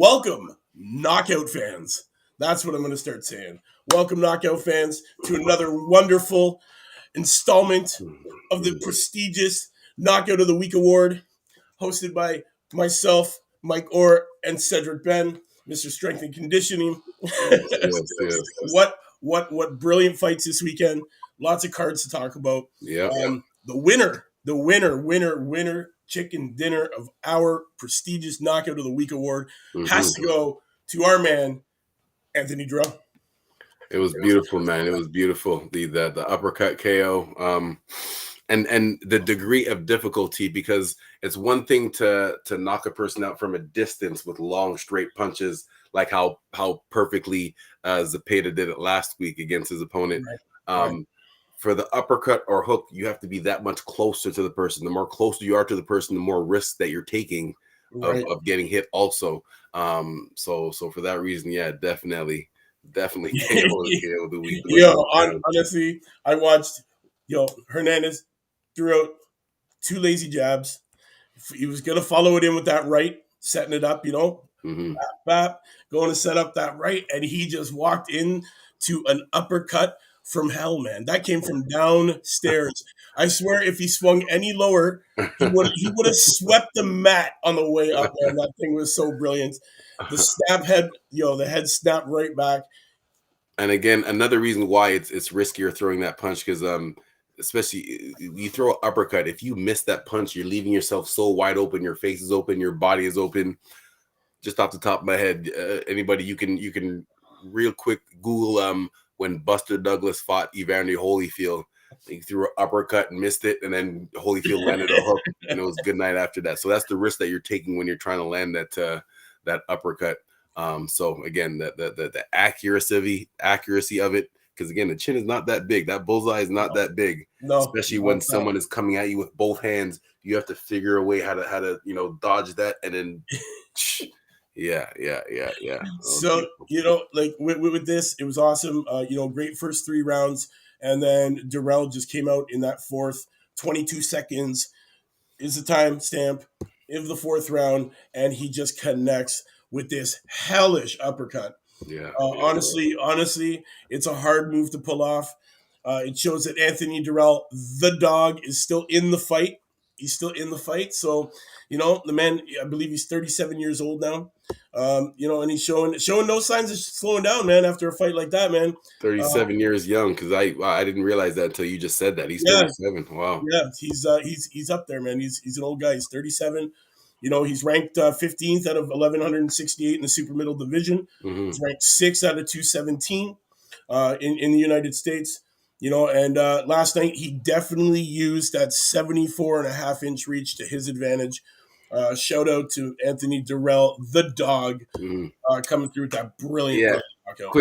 Welcome, knockout fans. That's what I'm going to start saying. Welcome, knockout fans, to another wonderful installment of the prestigious Knockout of the Week Award, hosted by myself, Mike and Cedric Benn, Mr. Strength and Conditioning. Yes. What brilliant fights this weekend. Lots of cards to talk about. Yeah. The winner chicken dinner of our prestigious Knockout of the Week Award has to go to our man, Anthony Dirrell. It was beautiful, man. It was beautiful. The uppercut KO. And the degree of difficulty, because it's one thing to knock a person out from a distance with long straight punches, like how perfectly Zepeda did it last week against his opponent. Right. For the uppercut or hook, you have to be that much closer to the person. The more closer you are to the person, the more risk that you're taking of getting hit also. So for that reason, yeah, definitely KO the week. Honestly, I watched Hernandez threw out two lazy jabs. He was going to follow it in with that right, setting it up, bap, going to set up that right, and he just walked in to an uppercut from hell, man. That came from downstairs. I swear, if he swung any lower, he would have swept the mat on the way up, man. That thing was so brilliant. The snap head, the head snapped right back. And again, another reason why it's riskier throwing that punch, because especially you throw an uppercut, if you miss that punch, you're leaving yourself so wide open. Your face is open, your body is open. Just off the top of my head, anybody you can real quick Google when Buster Douglas fought Evander Holyfield. He threw an uppercut and missed it, and then Holyfield landed a hook, and it was good night after that. So that's the risk that you're taking when you're trying to land that uppercut. So again, the accuracy of it, because again, the chin is not that big. That bullseye is not that big. No, especially when someone is coming at you with both hands, you have to figure a way how to dodge that, and then yeah. So with this, it was awesome. Great first 3 rounds, and then Dirrell just came out in that fourth. 22 seconds is the time stamp of the fourth round, and he just connects with this hellish uppercut. Honestly, it's a hard move to pull off. It shows that Anthony Dirrell, the dog, is still in the fight. He's still in the fight. So, the man, I believe he's 37 years old now. And he's showing no signs of slowing down, man, after a fight like that, man. 37 years young, because I didn't realize that until you just said that. He's 37. Wow. Yeah, he's up there, man. He's an old guy. He's 37. He's ranked 15th out of 1,168 in the super middle division. He's ranked 6th out of 217 in the United States. And last night he definitely used that 74.5-inch reach to his advantage. Shout out to Anthony Dirrell, the dog, coming through with that brilliant knockout.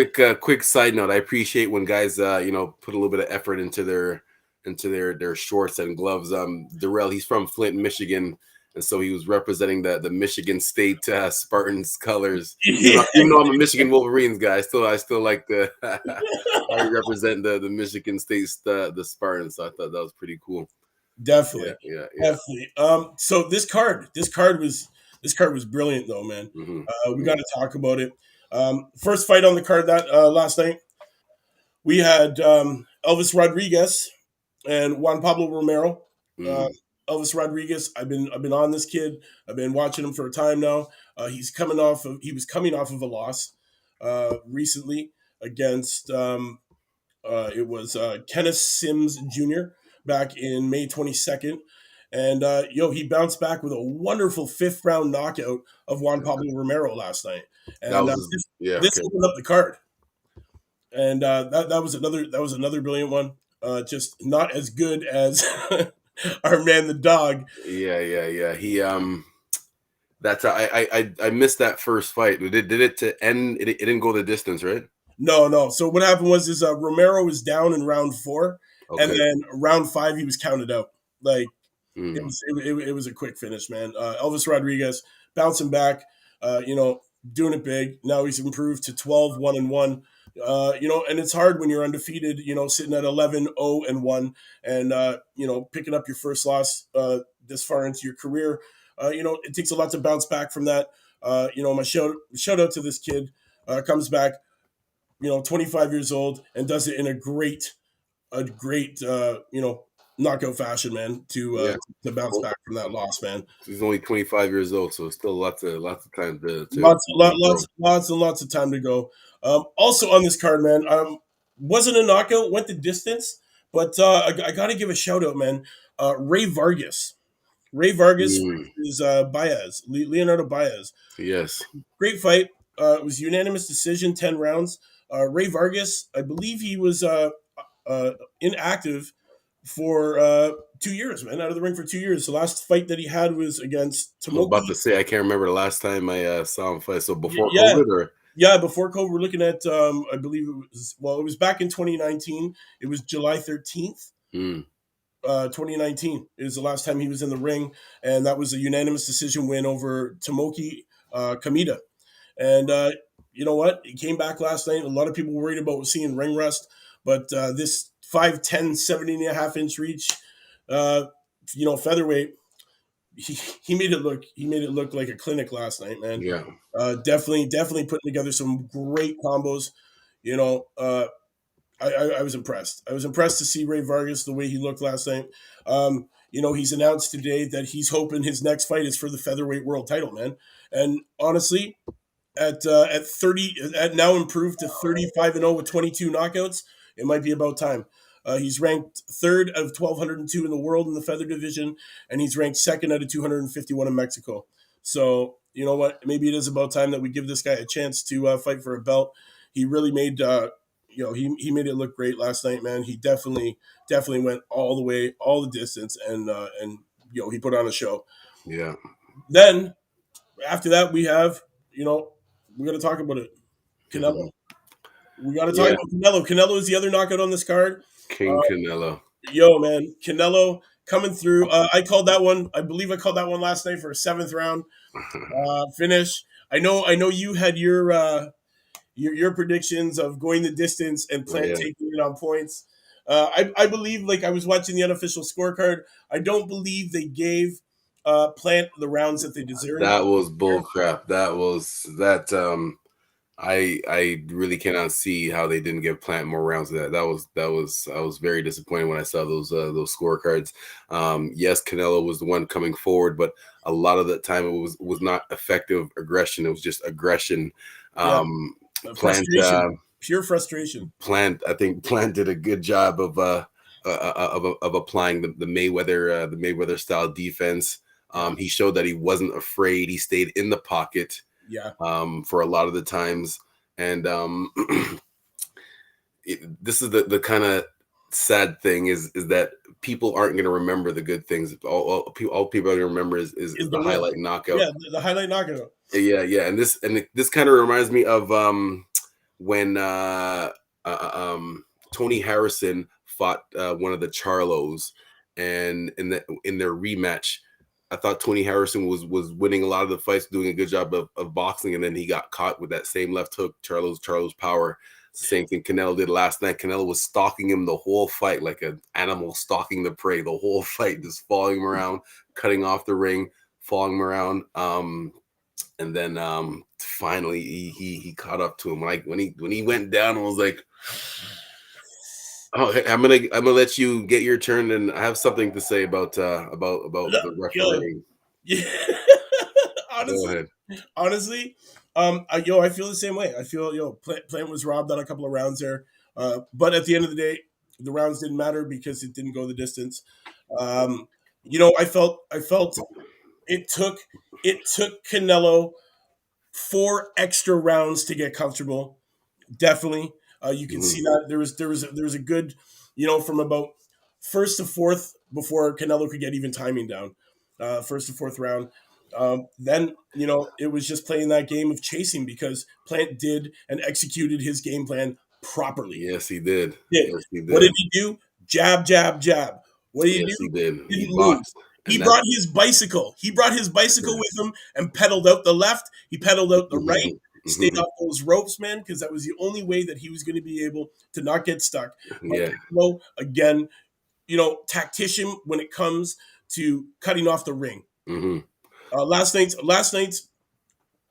Quick side note. I appreciate when guys, put a little bit of effort into their shorts and gloves. Dirrell, he's from Flint, Michigan. And so he was representing the Michigan State Spartans colors. Even though I'm a Michigan Wolverines guy, I still like the I represent the Michigan State the Spartans. So I thought that was pretty cool. Definitely, yeah. Definitely. So this card was brilliant, though, man. We got to talk about it. First fight on the card that last night, we had Elvis Rodriguez and Juan Pablo Romero. Elvis Rodriguez, I've been on this kid. I've been watching him for a time now. He was coming off of a loss recently against it was Kenneth Sims Jr. back in May 22nd. And he bounced back with a wonderful 5th round knockout of Juan Pablo Romero last night. And this opened up the card. And that was another brilliant one. Just not as good as our man, the dog. Yeah. He that's I missed that first fight. Did it to end? It didn't go the distance, right? No. So what happened was Romero was down in round 4, and then round 5 he was counted out. It was a quick finish, man. Elvis Rodriguez bouncing back, doing it big. Now he's improved to 12-1-1. And it's hard when you're undefeated, sitting at 11-0-1 and, picking up your first loss this far into your career. It takes a lot to bounce back from that. My shout out to this kid. Comes back, 25 years old, and does it in a great knockout fashion, man. Yeah. To bounce back from that loss, man. He's only 25 years old, so still lots of time Lots and lots of time to go. Also on this card, man, wasn't a knockout, went the distance, but I got to give a shout out, man. Ray Vargas. Ray Vargas is Leonardo Baez. Yes. Great fight. It was unanimous decision, 10 rounds. Ray Vargas, I believe he was inactive for 2 years, man, out of the ring for 2 years. The last fight that he had was against I was about Tomoki. to say, I can't remember the last time I saw him fight. So before COVID, or yeah, before COVID, we're looking at I believe it was back in 2019. It was July 13th. 2019 is the last time he was in the ring, and that was a unanimous decision win over Tomoki Kamita. And you know what? He came back last night. A lot of people worried about seeing ring rust, but this 5'10", 70.5-inch reach, featherweight, he made it look like a clinic last night, man. Yeah. Definitely putting together some great combos. I was impressed. I was impressed to see Ray Vargas the way he looked last night. He's announced today that he's hoping his next fight is for the featherweight world title, man. And honestly, at 30, at now improved to 35-0 with 22 knockouts, it might be about time. He's ranked third out of 1,202 in the world in the feather division, and he's ranked second out of 251 in Mexico. So you know what? Maybe it is about time that we give this guy a chance to fight for a belt. He really made he made it look great last night, man. He definitely went all the way, all the distance, and he put on a show. Yeah. Then after that, we have we got to talk about it. Canelo. We got to talk about Canelo. Canelo is the other knockout on this card. King Canelo. Yo, man, Canelo coming through. I called that one. I believe I called that one last night for a 7th round finish. I know you had your predictions of going the distance and Plant taking it on points. I believe, like I was watching the unofficial scorecard, I don't believe they gave Plant the rounds that they deserved. That was bullcrap. I really cannot see how they didn't give Plant more rounds of that. I was very disappointed when I saw those scorecards. Yes, Canelo was the one coming forward, but a lot of the time it was not effective aggression. It was just aggression. Frustration. Pure frustration. I think Plant did a good job of applying the Mayweather style defense. He showed that he wasn't afraid. He stayed in the pocket. Yeah. For a lot of the times, and this is the kind of sad thing is that people aren't going to remember the good things. All people are going to remember is the highlight knockout. Yeah, the highlight knockout. Yeah, and this kind of reminds me of when Tony Harrison fought one of the Charlos, and in their rematch, I thought Tony Harrison was winning a lot of the fights, doing a good job of boxing, and then he got caught with that same left hook, Charlo's power. It's the same thing Canelo did last night. Canelo was stalking him the whole fight, like an animal stalking the prey, the whole fight, just following him around, cutting off the ring, following him around. And then finally he caught up to him. Like when he went down, I was like, "Oh, I'm gonna let you get your turn, and I have something to say about the referee." Yeah, honestly, I feel the same way. I feel Plant was robbed on a couple of rounds there, but at the end of the day, the rounds didn't matter because it didn't go the distance. I felt it took Canelo 4 extra rounds to get comfortable. Definitely. You can see that there was a good, from about 1st to 4th before Canelo could get even timing down. 1st to 4th round. Then, it was just playing that game of chasing because Plant did and executed his game plan properly. Yes, he did. Yeah. Yes, he did. What did he do? Jab, jab, jab. What did he do? He did. He move. He brought his bicycle. He brought his bicycle with him and pedaled out the left. He pedaled out the right. Stayed off those ropes, man, because that was the only way that he was going to be able to not get stuck. Yeah. Again, tactician when it comes to cutting off the ring. Mm-hmm. Last night's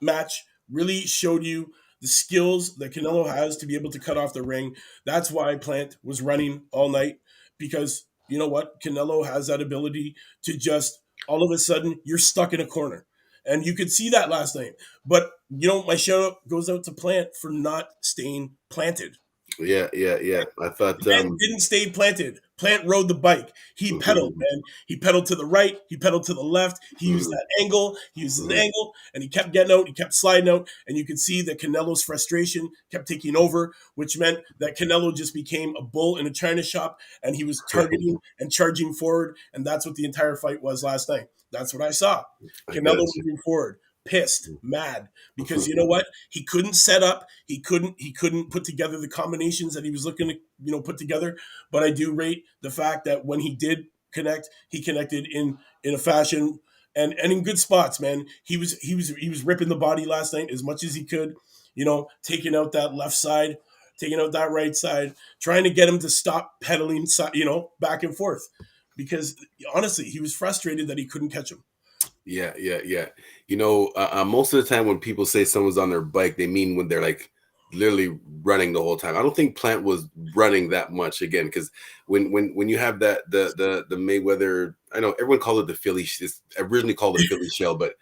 match really showed you the skills that Canelo has to be able to cut off the ring. That's why Plant was running all night, because you know what? Canelo has that ability to just all of a sudden you're stuck in a corner. And you could see that last night. But my shout out goes out to Plant for not staying planted. Yeah. I thought Man didn't stay planted. Plant rode the bike. He pedaled, mhm, man. He pedaled to the right. He pedaled to the left. He used mhm, that angle. He used his mhm. angle, and he kept getting out. He kept sliding out, and you could see that Canelo's frustration kept taking over, which meant that Canelo just became a bull in a china shop, and he was targeting and charging forward, and that's what the entire fight was last night. That's what I saw. I Canelo got you. moving forward, pissed, mad, because you know what? He couldn't set up. He couldn't put together the combinations that he was looking to put together. But I do rate the fact that when he did connect, he connected in a fashion and in good spots, man. He was ripping the body last night as much as he could, taking out that left side, taking out that right side, trying to get him to stop pedaling, back and forth. Because honestly, he was frustrated that he couldn't catch him. Yeah. Most of the time when people say someone's on their bike, they mean when they're like literally running the whole time. I don't think Plant was running that much again, because when you have that the Mayweather, I know everyone called it the Philly. It's originally called the Philly shell, but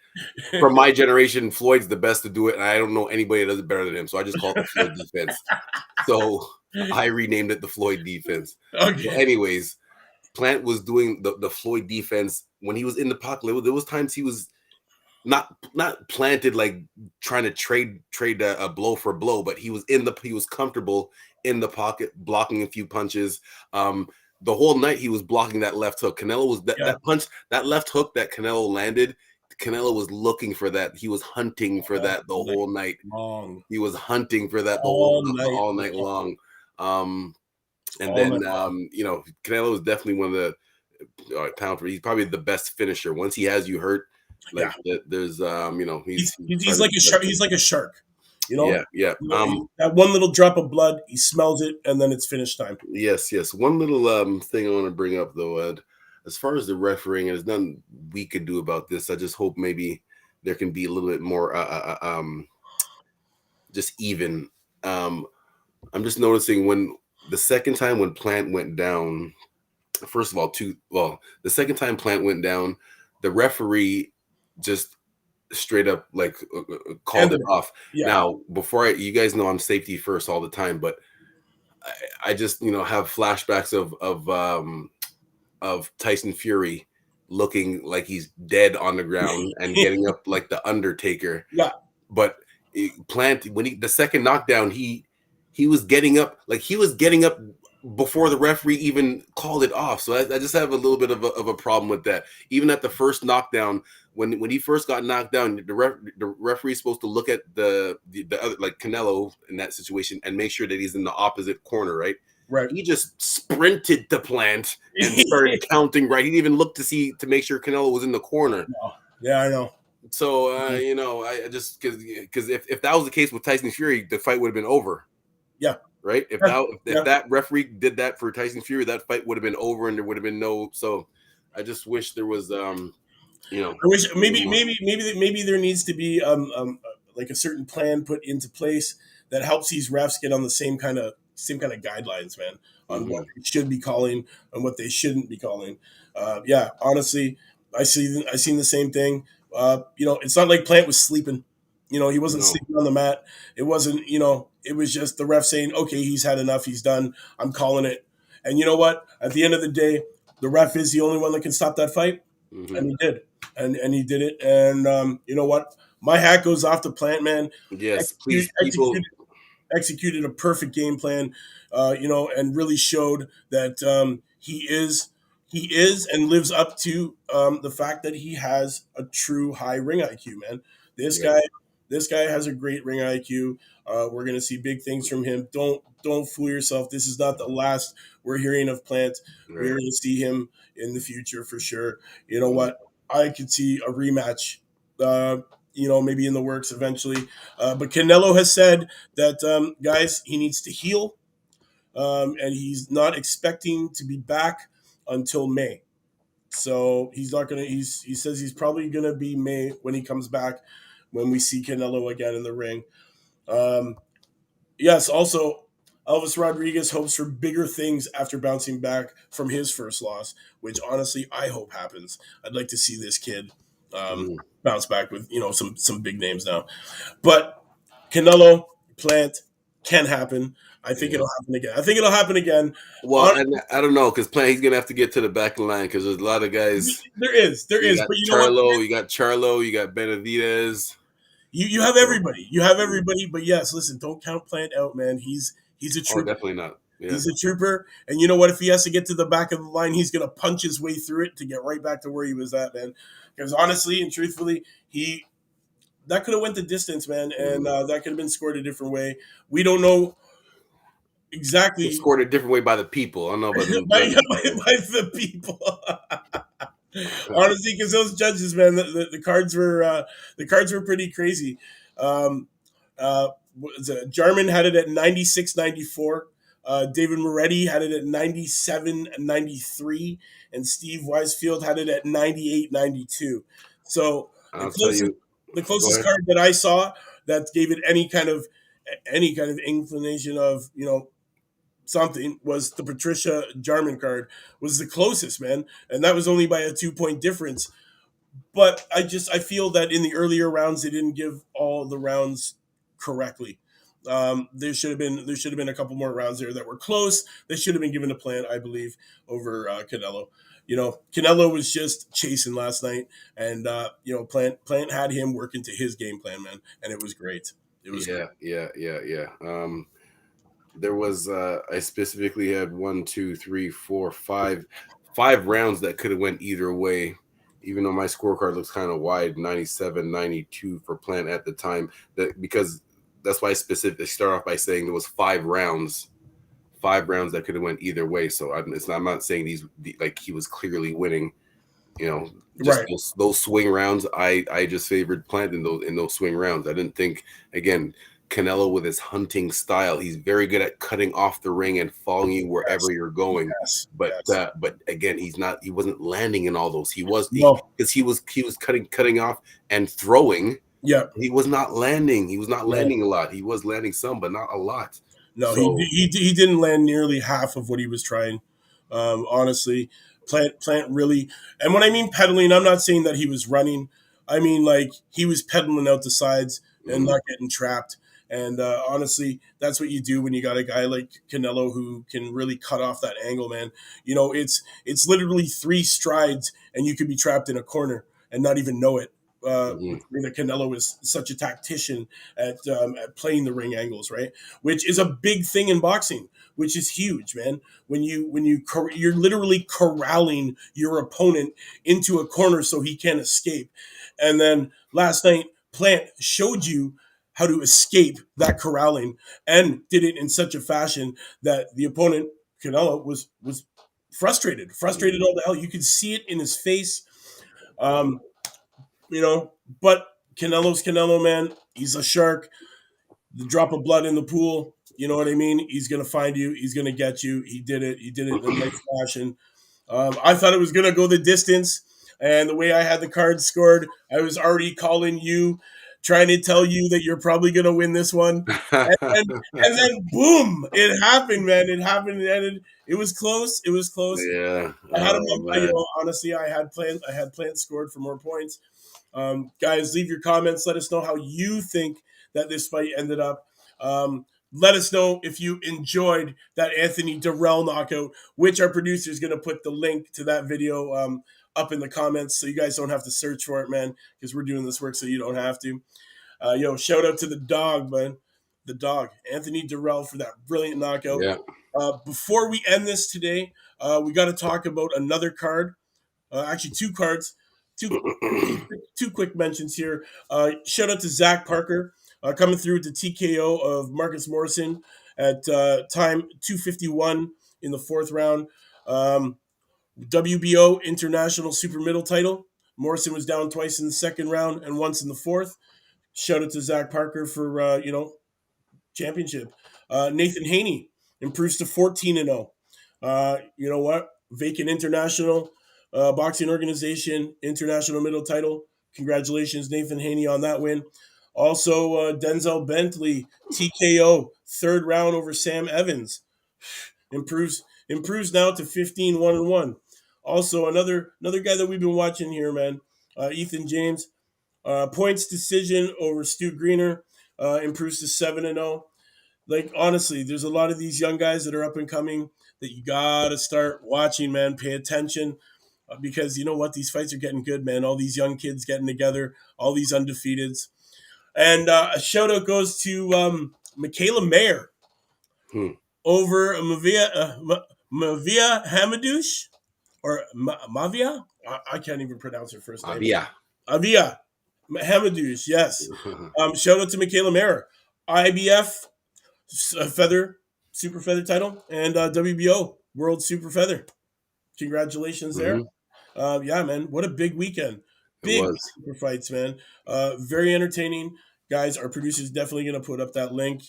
from my generation, Floyd's the best to do it, and I don't know anybody that does it better than him. So I just call it the Floyd defense. So I renamed it the Floyd defense. But Okay. anyways, Plant was doing the Floyd defense when he was in the pocket. There was times he was not planted like trying to trade a blow for blow, but he was comfortable in the pocket, blocking a few punches. The whole night he was blocking that left hook. Canelo was Yeah. that punch, that left hook that Canelo landed. Canelo was looking for that. He was hunting for that the All night whole night. long. He was hunting for that All night all night long. long. Um, and All night then long. Canelo is definitely one of the pound for. He's probably the best finisher. Once he has you hurt, like Yeah. there's He's like a shark. He's like a shark. You know, yeah. that one little drop of blood, he smells it, and then it's finished time. Yes. One little thing I want to bring up though, Ed, as far as the refereeing, there's nothing we could do about this. I just hope maybe there can be a little bit more just even. I'm just noticing when the second time when Plant went down, first of all, the second time Plant went down, the referee just straight up like called Ended it it. off. Yeah. Now, you guys know I'm safety first all the time, but I just have flashbacks of Tyson Fury looking like he's dead on the ground and getting up like the Undertaker. Yeah. But Plant, when the second knockdown, he was getting up before the referee even called it off. So I just have a little bit of a problem with that. Even at the first knockdown, when he first got knocked down, the referee is supposed to look at the other, like Canelo in that situation, and make sure that he's in the opposite corner, right? Right. He just sprinted to Plant and started counting. Right, he didn't even look to make sure Canelo was in the corner. Yeah, I know. So I just because if that was the case with Tyson Fury, the fight would have been over. Yeah. Right. If that referee did that for Tyson Fury, that fight would have been over, and there would have been no. So I just wish there was I wish maybe there needs to be like a certain plan put into place that helps these refs get on the same kind of guidelines, man, on what they should be calling and what they shouldn't be calling. Yeah, honestly, I seen the same thing. It's not like Plant was sleeping. He wasn't sleeping on the mat. It wasn't. It was just the ref saying, "Okay, he's had enough. He's done. I'm calling it." And you know what? At the end of the day, the ref is the only one that can stop that fight, and he did, and he did it. And you know what? My hat goes off to Plant, man. Yes, Execute, please, people. executed a perfect game plan, and really showed that he is and lives up to the fact that he has a true high ring IQ, man. This Yeah. guy, this guy has a great ring IQ. We're gonna see big things from him. Don't fool yourself. This is not the last we're hearing of Plant. Right. We're gonna see him in the future for sure. You know what? I could see a rematch. Maybe in the works eventually. But Canelo has said that, guys, he needs to heal, and he's not expecting to be back until May. So he's not gonna. He says he's probably gonna be May when he comes back. when we see Canelo again in the ring. Um, yes, also Elvis Rodriguez hopes for bigger things after bouncing back from his first loss, which honestly I hope happens. I'd like to see this kid Mhm. bounce back with some big names now. But Canelo Plant can happen. I think Yeah. it'll happen again. I think it'll happen again. Well, On, and I don't know because Plant he's gonna have to get to the back of the line because there's a lot of guys. there You is, got but you know what? Charlo, you got Benavidez. You have So, everybody. You have everybody. But yes, listen, don't count Plant out, man. He's a oh, trooper. definitely not. Yeah, He's a trooper. And you know what? If he has to get to the back of the line, he's gonna punch his way through it to get right back to where he was at, man. Because honestly and truthfully, he that could have went the distance, man, and that could have been scored a different way. We don't know it's exactly scored a different way by the people. I don't know about by, them. by the people. Honestly, because those judges, man, the cards were pretty crazy. Um, Jarman had it at 96-94. David Moretti had it at 97-93, and Steve Weisfield had it at 98-92. So the I'll tell closest you. the Go closest ahead. card that I saw that gave it any kind of inclination of something was the Patricia Jarman card was the closest, man, and that was only by a 2 point difference. But I feel that in the earlier rounds they didn't give all the rounds correctly. There should have been a couple more rounds there that were close. They should have been given a Plant, I believe, over Canelo. Canelo was just chasing last night, and Plant had him working to his game plan, man, and it was great. It was great. Yeah. There was I specifically had 5 rounds that could have went either way, even though my scorecard looks kind of wide, 97-92 for Plant at the time. Because that's why I specifically start off by saying there was 5 rounds that could have went either way. So I'm not saying like he was clearly winning. Just Right. those swing rounds. I just favored Plant in those swing rounds. I didn't think, again, Canelo with his hunting style, he's very good at cutting off the ring and following you wherever Yes. you're going. Yes. But Yes. but again, he wasn't landing in all those. He was No. because he was cutting off and throwing. Yeah. He was not landing. He was not No. landing a lot. He was landing some, but not a lot. No, So he didn't land nearly half of what he was trying. Honestly, Plant really, and when I mean pedaling, I'm not saying that he was running. I mean like he was pedaling out the sides and not getting trapped. And honestly, that's what you do when you got a guy like Canelo who can really cut off that angle, man. It's literally 3 strides, and you could be trapped in a corner and not even know it. mhm. Canelo is such a tactician at playing the ring angles, right? Which is a big thing in boxing, which is huge, man. You're literally corralling your opponent into a corner so he can't escape. And then last night, Plant showed you how to escape that corralling and did it in such a fashion that the opponent Canelo was frustrated all the hell. You could see it in his face. Um, but Canelo's Canelo, man. He's a shark. The drop of blood in the pool. You know what I mean? He's gonna find you. He's gonna get you. He did it. He did it in a nice fashion. I thought it was gonna go the distance, and the way I had the cards scored, I was already calling you, trying to tell you that you're probably gonna win this one. And then boom, it happened, man. It happened, and it was close. It was close. Yeah. I had him. Oh man. Honestly, I had plans scored for more points. Guys, leave your comments. Let us know how you think that this fight ended up. Let us know if you enjoyed that Anthony Dirrell knockout, which our producer is going to put the link to that video up in the comments so you guys don't have to search for it, man, because we're doing this work so you don't have to. Shout out to the dog, man. The dog, Anthony Dirrell, for that brilliant knockout. Yeah. Before we end this today, we got to talk about another card. Actually, 2 cards. Two quick mentions here. Shout out to Zach Parker coming through with the TKO of Marcus Morrison at time 2:51 in the 4th round. WBO International Super Middle title. Morrison was down twice in the 2nd round and once in the 4th. Shout out to Zach Parker for championship. Nathan Haney improves to 14-0. You know what? Vacant International Boxing Organization International Middle title. Congratulations, Nathan Haney, on that win. Also, Denzel Bentley, TKO, third round over Sam Evans. Improves now to 15-1-1. Also, another guy that we've been watching here, man, Ethan James, points decision over Stu Greener, improves to 7-0. Like, honestly, there's a lot of these young guys that are up and coming that you gotta start watching, man. Pay attention, because you know what, these fights are getting good, man. All these young kids getting together, all these undefeateds. And a shout out goes to Michaela Mayer over Mavia Hamadouche, or Mavia. I can't even pronounce her first name. Avia Hamadouche. Yes. Shout out to Michaela Mayer, IBF feather super feather title, and WBO World Super Feather. Congratulations there. Yeah, man, what a big weekend. Big super fights, man. Very entertaining. Guys, our producer's definitely going to put up that link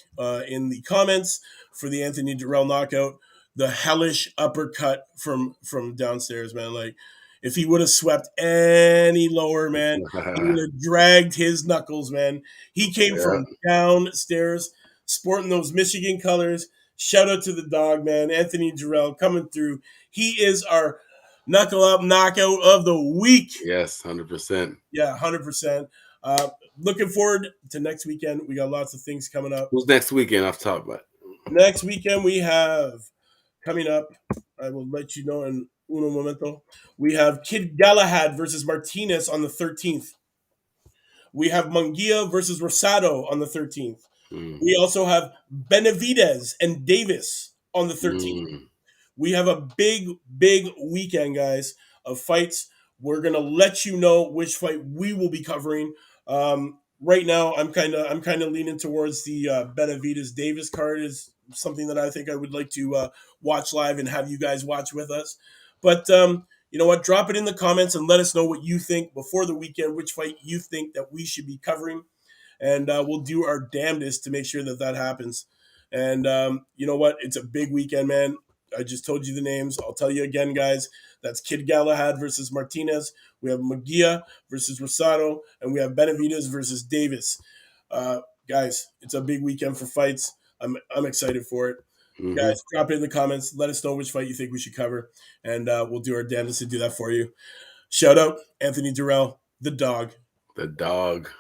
in the comments for the Anthony Dirrell knockout. The hellish uppercut from downstairs, man. Like, if he would have swept any lower, man, he would have dragged his knuckles, man. He came from downstairs sporting those Michigan colors. Shout out to the dog, man. Anthony Dirrell coming through. He is our Knuckle Up Knockout of the week. Yes, 100%. Yeah, 100%. Looking forward to next weekend. We got lots of things coming up. Who's next weekend off top, but next weekend we have coming up, I will let you know in uno momento. We have Kid Galahad versus Martinez on the 13th. We have Munguia versus Rosado on the 13th. We also have Benavidez and Davis on the 13th. We have a big weekend, guys, of fights. We're gonna let you know which fight we will be covering. Right now, I'm kind of leaning towards the Benavidez Davis card is something that I think I would like to watch live and have you guys watch with us. But you know what? Drop it in the comments and let us know what you think before the weekend, which fight you think that we should be covering. And we'll do our damnedest to make sure that happens. And you know what? It's a big weekend, man. I just told you the names. I'll tell you again, guys. That's Kid Galahad versus Martinez. We have Munguia versus Rosado. And we have Benavidez versus Davis. Guys, it's a big weekend for fights. I'm excited for it. Guys, drop it in the comments. Let us know which fight you think we should cover. And we'll do our damnedest to do that for you. Shout out Anthony Dirrell, the dog. The dog,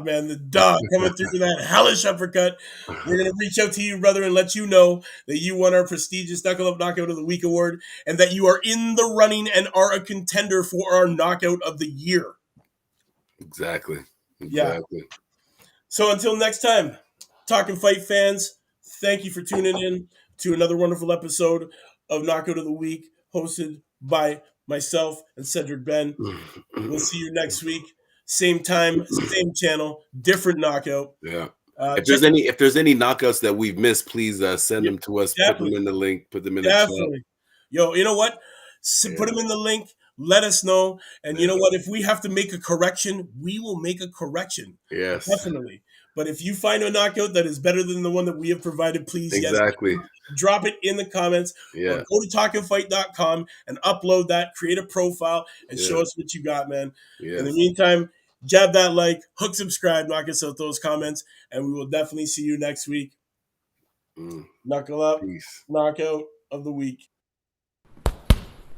man, the dog coming through that hellish uppercut. We're going to reach out to you, brother, and let you know that you won our prestigious Knuckle Up Knockout of the Week award and that you are in the running and are a contender for our Knockout of the Year. Exactly. Yeah. So until next time, Talkin' Fight fans, thank you for tuning in to another wonderful episode of Knockout of the Week, hosted by myself and Cedric Benn. We'll see you next week. Same time, same channel, different knockout. Yeah. If there's any knockouts that we've missed, please send them to us. Definitely. Put them in the link. Put them in the chat. Yo, you know what? Put them in the link. Let us know. And you know what? If we have to make a correction, we will make a correction. Yes. Definitely. But if you find a knockout that is better than the one that we have provided, please exactly. Drop it in the comments. Yeah. Or go to talkinfight.com and upload that, create a profile, and show us what you got, man. Yes. In the meantime, jab that like, hook subscribe, knock us out those comments, and we will definitely see you next week. Knuckle Up, Knockout of the Week.